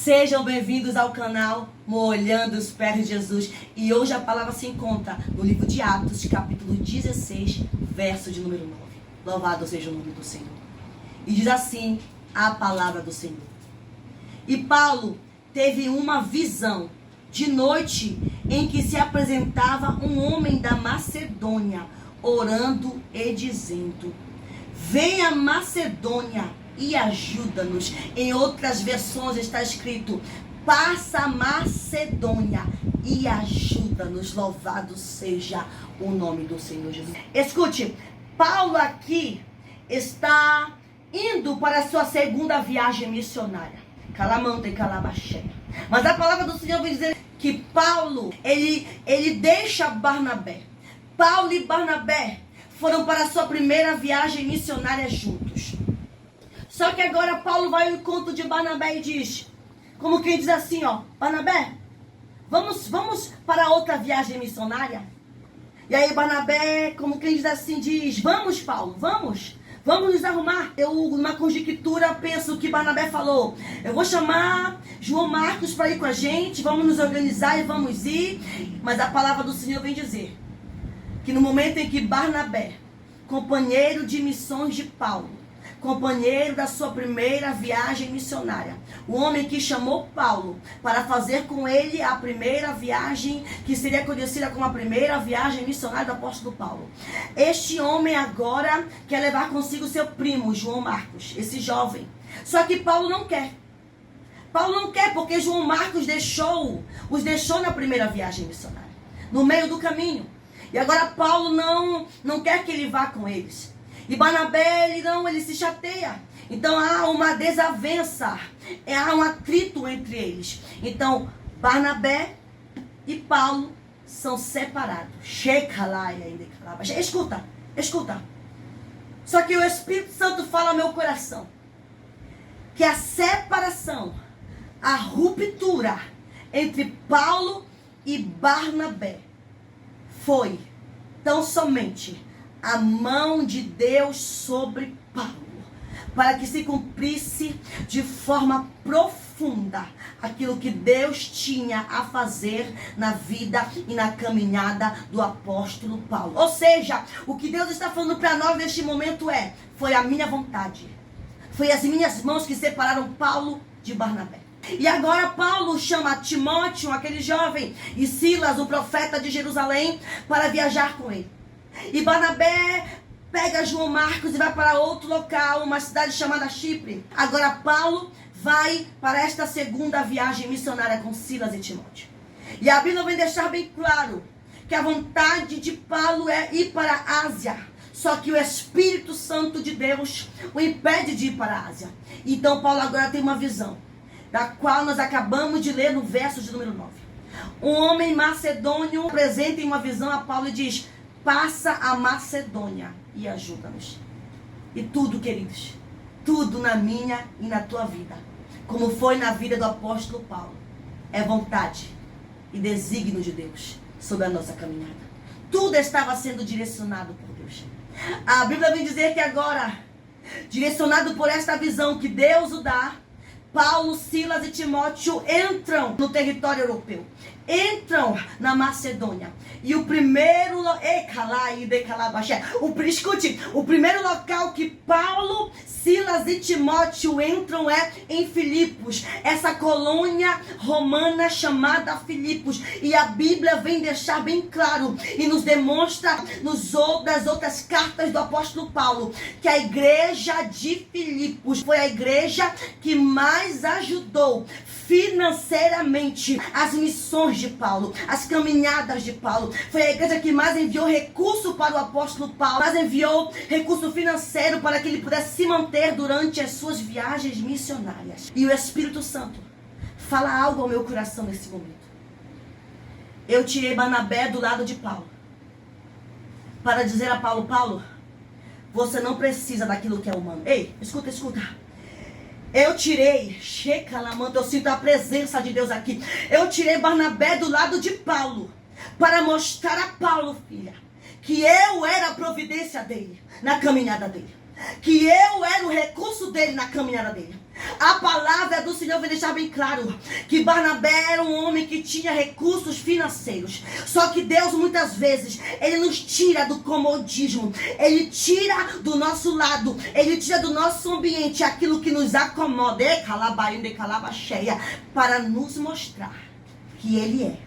Sejam bem-vindos ao canal Molhando os Pés de Jesus. E hoje a palavra se encontra no livro de Atos, capítulo 16, verso de número 9. Louvado seja o nome do Senhor. E diz assim a palavra do Senhor. E Paulo teve uma visão de noite em que se apresentava um homem da Macedônia, orando e dizendo: venha Macedônia e ajuda-nos. Em outras versões está escrito: passa a Macedônia e ajuda-nos. Louvado seja o nome do Senhor Jesus. Escute, Paulo aqui está indo para a sua segunda viagem missionária. Calamanta e Calabaxé. Mas a palavra do Senhor vem dizer que Paulo, ele deixa Barnabé. Paulo e Barnabé foram para a sua primeira viagem missionária juntos. Só que agora Paulo vai ao encontro de Barnabé e diz, como quem diz assim, ó: Barnabé, vamos para outra viagem missionária? E aí Barnabé, como quem diz assim, diz: vamos, Paulo, vamos nos arrumar. Eu, numa conjectura, penso que Barnabé falou: eu vou chamar João Marcos para ir com a gente, vamos nos organizar e vamos ir. Mas a palavra do Senhor vem dizer que no momento em que Barnabé, companheiro de missões de Paulo, companheiro da sua primeira viagem missionária, o homem que chamou Paulo para fazer com ele a primeira viagem, que seria conhecida como a primeira viagem missionária do apóstolo Paulo. Este homem agora quer levar consigo seu primo, João Marcos, esse jovem. Só que Paulo não quer. Paulo não quer porque João Marcos os deixou na primeira viagem missionária, no meio do caminho. E agora Paulo não quer que ele vá com eles. E Barnabé, ele se chateia. Então há uma desavença, há um atrito entre eles. Então Barnabé e Paulo são separados. Escuta. Só que o Espírito Santo fala ao meu coração que a separação, a ruptura entre Paulo e Barnabé foi tão somente a mão de Deus sobre Paulo, para que se cumprisse de forma profunda aquilo que Deus tinha a fazer na vida e na caminhada do apóstolo Paulo. Ou seja, o que Deus está falando para nós neste momento foi a minha vontade, foi as minhas mãos que separaram Paulo de Barnabé. E agora Paulo chama Timóteo, aquele jovem, e Silas, o profeta de Jerusalém, para viajar com ele. E Barnabé pega João Marcos e vai para outro local, uma cidade chamada Chipre. Agora Paulo vai para esta segunda viagem missionária com Silas e Timóteo. E a Bíblia vai deixar bem claro que a vontade de Paulo é ir para a Ásia. Só que o Espírito Santo de Deus o impede de ir para a Ásia. Então Paulo agora tem uma visão, da qual nós acabamos de ler no verso de número 9. Um homem macedônio apresenta em uma visão a Paulo e diz: passa a Macedônia e ajuda-nos. E tudo, queridos, tudo na minha e na tua vida, como foi na vida do apóstolo Paulo, é vontade e desígnio de Deus sobre a nossa caminhada. Tudo estava sendo direcionado por Deus. A Bíblia vem dizer que agora, direcionado por esta visão que Deus o dá, Paulo, Silas e Timóteo entram no território europeu, entram na Macedônia. E o primeiro o primeiro local que Paulo, Silas e Timóteo entram é em Filipos, essa colônia romana chamada Filipos. E a Bíblia vem deixar bem claro e nos demonstra nas outras cartas do apóstolo Paulo que a igreja de Filipos foi a igreja que mais ajudou financeiramente as missões de Paulo, as caminhadas de Paulo. Foi a igreja que mais enviou recurso para o apóstolo Paulo, mais enviou recurso financeiro para que ele pudesse se manter durante as suas viagens missionárias. E o Espírito Santo fala algo ao meu coração nesse momento. Eu tirei Barnabé do lado de Paulo para dizer a Paulo: Paulo, você não precisa daquilo que é humano. Ei, escuta. Eu tirei, eu sinto a presença de Deus aqui. Eu tirei Barnabé do lado de Paulo para mostrar a Paulo, filha, que eu era a providência dele na caminhada dele, que eu era o recurso dele na caminhada dele. A palavra do Senhor vai deixar bem claro que Barnabé era um homem que tinha recursos financeiros. Só que Deus muitas vezes, Ele nos tira do comodismo. Ele tira do nosso lado. Ele tira do nosso ambiente aquilo que nos acomoda. Para nos mostrar que Ele é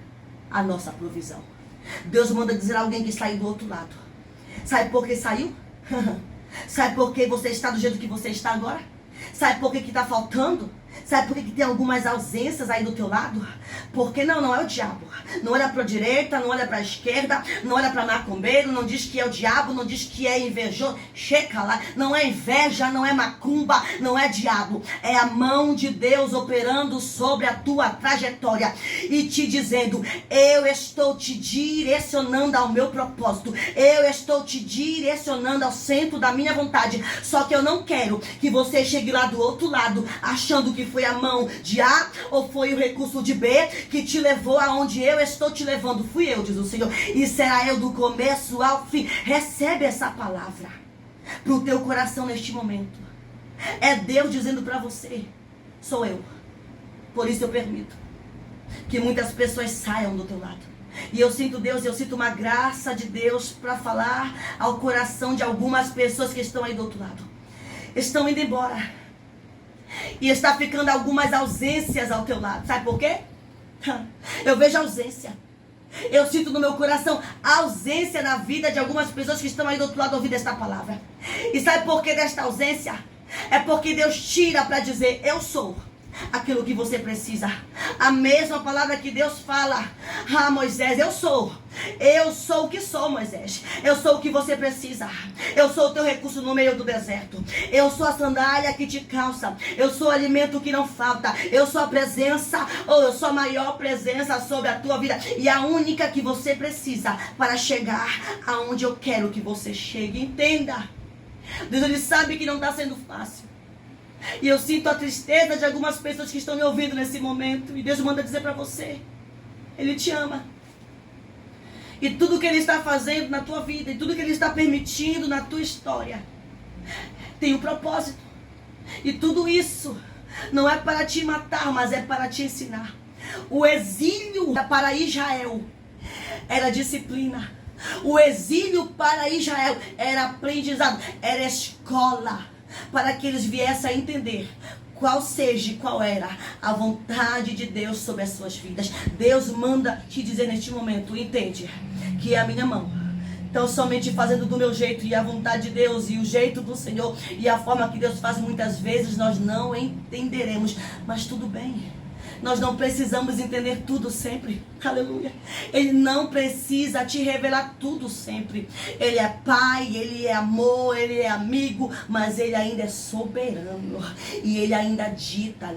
a nossa provisão. Deus manda dizer a alguém que saiu do outro lado. Sabe por que saiu? Sabe por que você está do jeito que você está agora? Sabe por que está faltando? Sabe por que tem algumas ausências aí do teu lado? Porque não é o diabo. Não olha para a direita, não olha para a esquerda, não olha para macumbeiro, não diz que é o diabo, não diz que é invejoso. Checa lá, não é inveja, não é macumba, não é diabo. É a mão de Deus operando sobre a tua trajetória e te dizendo: eu estou te direcionando ao meu propósito. Eu estou te direcionando ao centro da minha vontade. Só que eu não quero que você chegue lá do outro lado achando que foi a mão de A ou foi o recurso de B que te levou aonde eu estou te levando. Fui eu, diz o Senhor, e será eu do começo ao fim. Recebe essa palavra para o teu coração neste momento. É Deus dizendo para você: sou eu. Por isso eu permito que muitas pessoas saiam do teu lado. E eu sinto Deus, eu sinto uma graça de Deus para falar ao coração de algumas pessoas que estão aí do outro lado. Estão indo embora. E está ficando algumas ausências ao teu lado. Sabe por quê? Eu vejo ausência. Eu sinto no meu coração a ausência na vida de algumas pessoas que estão aí do outro lado ouvindo esta palavra. E sabe por que desta ausência? É porque Deus tira para dizer: eu sou aquilo que você precisa. A mesma palavra que Deus fala a Moisés: eu sou o que sou, Moisés. Eu sou o que você precisa. Eu sou o teu recurso no meio do deserto. Eu sou a sandália que te calça. Eu sou o alimento que não falta. Eu sou a presença, ou eu sou a maior presença sobre a tua vida, e a única que você precisa para chegar aonde eu quero que você chegue. Entenda, Deus, Ele sabe que não está sendo fácil. E eu sinto a tristeza de algumas pessoas que estão me ouvindo nesse momento. E Deus manda dizer para você: Ele te ama. E tudo que Ele está fazendo na tua vida, e tudo que Ele está permitindo na tua história, tem um propósito. E tudo isso não é para te matar, mas é para te ensinar. O exílio para Israel era disciplina. O exílio para Israel era aprendizado, era escola, para que eles viessem a entender qual era a vontade de Deus sobre as suas vidas. Deus manda te dizer neste momento: entende que é a minha mão. Então, somente fazendo do meu jeito e a vontade de Deus e o jeito do Senhor e a forma que Deus faz, muitas vezes nós não entenderemos, mas tudo bem. Nós não precisamos entender tudo sempre. Aleluia. Ele não precisa te revelar tudo sempre. Ele é pai, Ele é amor, Ele é amigo, mas Ele ainda é soberano. E Ele ainda dita,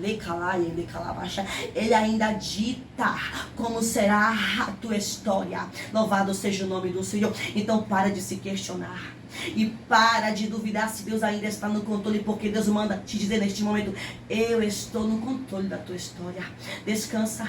Ele ainda dita como será a tua história. Louvado seja o nome do Senhor. Então para de se questionar. E para de duvidar se Deus ainda está no controle, porque Deus manda te dizer neste momento: eu estou no controle da tua história. Descansa.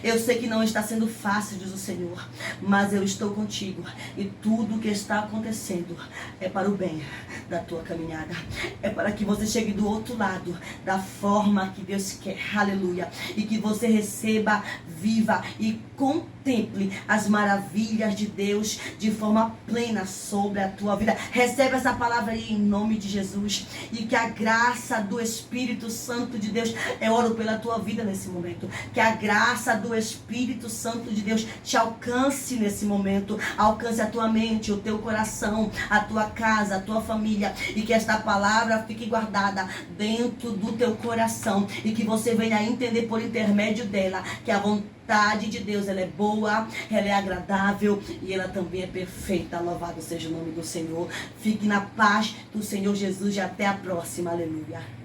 Eu sei que não está sendo fácil, diz o Senhor, mas eu estou contigo. E tudo que está acontecendo é para o bem da tua caminhada. É para que você chegue do outro lado da forma que Deus quer. Aleluia. E que você receba, viva e contemple as maravilhas de Deus de forma plena sobre a tua vida. Recebe essa palavra aí em nome de Jesus. E que a graça do Espírito Santo de Deus, eu oro pela tua vida nesse momento, que a graça do Espírito Santo de Deus te alcance nesse momento. Alcance a tua mente, o teu coração, a tua casa, a tua família. E que esta palavra fique guardada dentro do teu coração. E que você venha a entender por intermédio dela que a vontade de Deus, ela é boa, ela é agradável e ela também é perfeita. Louvado seja o nome do Senhor. Fique na paz do Senhor Jesus e até a próxima. Aleluia.